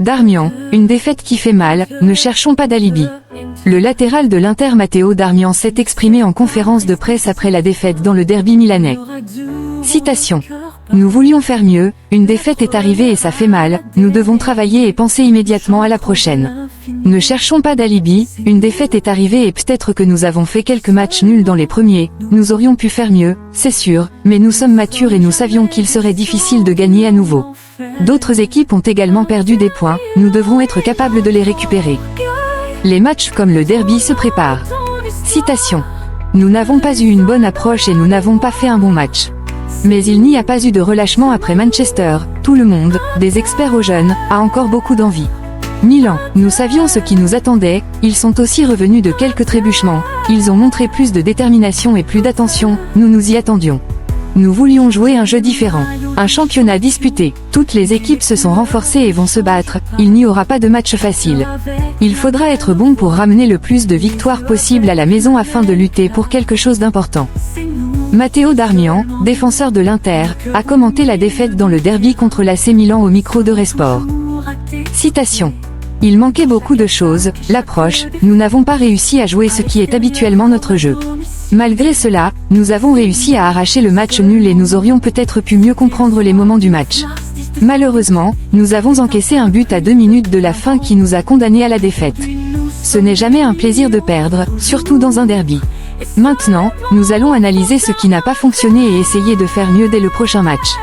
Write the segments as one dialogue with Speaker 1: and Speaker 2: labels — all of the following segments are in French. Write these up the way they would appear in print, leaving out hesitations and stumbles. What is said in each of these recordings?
Speaker 1: Darmian, une défaite qui fait mal, ne cherchons pas d'alibi. Le latéral de l'Inter Matteo Darmian s'est exprimé en conférence de presse après la défaite dans le derby milanais. Citation. Nous voulions faire mieux, une défaite est arrivée et ça fait mal, nous devons travailler et penser immédiatement à la prochaine. Ne cherchons pas d'alibi, une défaite est arrivée et peut-être que nous avons fait quelques matchs nuls dans les premiers, nous aurions pu faire mieux, c'est sûr, mais nous sommes matures et nous savions qu'il serait difficile de gagner à nouveau. D'autres équipes ont également perdu des points, nous devrons être capables de les récupérer. Les matchs comme le derby se préparent. Citation. Nous n'avons pas eu une bonne approche et nous n'avons pas fait un bon match. Mais il n'y a pas eu de relâchement après Manchester, tout le monde, des experts aux jeunes, a encore beaucoup d'envie. Milan, nous savions ce qui nous attendait, ils sont aussi revenus de quelques trébuchements, ils ont montré plus de détermination et plus d'attention, nous nous y attendions. Nous voulions jouer un jeu différent. Un championnat disputé, toutes les équipes se sont renforcées et vont se battre, il n'y aura pas de match facile. Il faudra être bon pour ramener le plus de victoires possible à la maison afin de lutter pour quelque chose d'important. Matteo Darmian, défenseur de l'Inter, a commenté la défaite dans le derby contre l'AC Milan au micro d'Eurosport. Citation. Il manquait beaucoup de choses, l'approche, nous n'avons pas réussi à jouer ce qui est habituellement notre jeu. Malgré cela, nous avons réussi à arracher le match nul et nous aurions peut-être pu mieux comprendre les moments du match. Malheureusement, nous avons encaissé un but à 2 minutes de la fin qui nous a condamnés à la défaite. Ce n'est jamais un plaisir de perdre, surtout dans un derby. Maintenant, nous allons analyser ce qui n'a pas fonctionné et essayer de faire mieux dès le prochain match.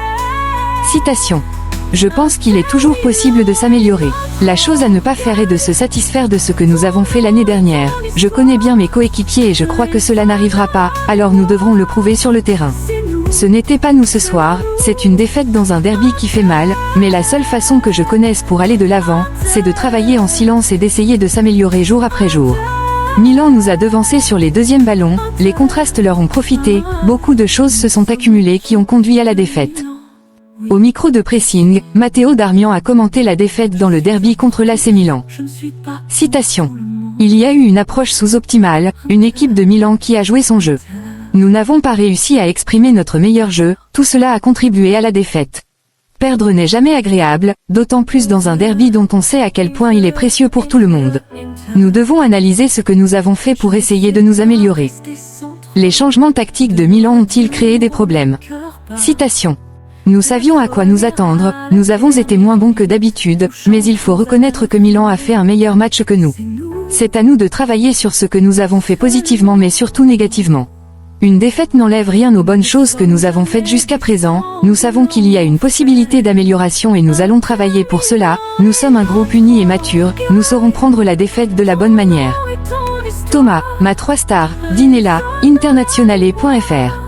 Speaker 1: Citation. Je pense qu'il est toujours possible de s'améliorer. La chose à ne pas faire est de se satisfaire de ce que nous avons fait l'année dernière. Je connais bien mes coéquipiers et je crois que cela n'arrivera pas, alors nous devrons le prouver sur le terrain. Ce n'était pas nous ce soir, c'est une défaite dans un derby qui fait mal, mais la seule façon que je connaisse pour aller de l'avant, c'est de travailler en silence et d'essayer de s'améliorer jour après jour. Milan nous a devancés sur les deuxièmes ballons, les contrastes leur ont profité, beaucoup de choses se sont accumulées qui ont conduit à la défaite. Au micro de pressing, Matteo Darmian a commenté la défaite dans le derby contre l'AC Milan. Citation. Il y a eu une approche sous-optimale, une équipe de Milan qui a joué son jeu. Nous n'avons pas réussi à exprimer notre meilleur jeu, tout cela a contribué à la défaite. Perdre n'est jamais agréable, d'autant plus dans un derby dont on sait à quel point il est précieux pour tout le monde. Nous devons analyser ce que nous avons fait pour essayer de nous améliorer. Les changements tactiques de Milan ont-ils créé des problèmes? Citation. Nous savions à quoi nous attendre, nous avons été moins bons que d'habitude, mais il faut reconnaître que Milan a fait un meilleur match que nous. C'est à nous de travailler sur ce que nous avons fait positivement mais surtout négativement. Une défaite n'enlève rien aux bonnes choses que nous avons faites jusqu'à présent, nous savons qu'il y a une possibilité d'amélioration et nous allons travailler pour cela, nous sommes un groupe uni et mature, nous saurons prendre la défaite de la bonne manière. Thomas, ma 3 stars, Dinella, internationale.fr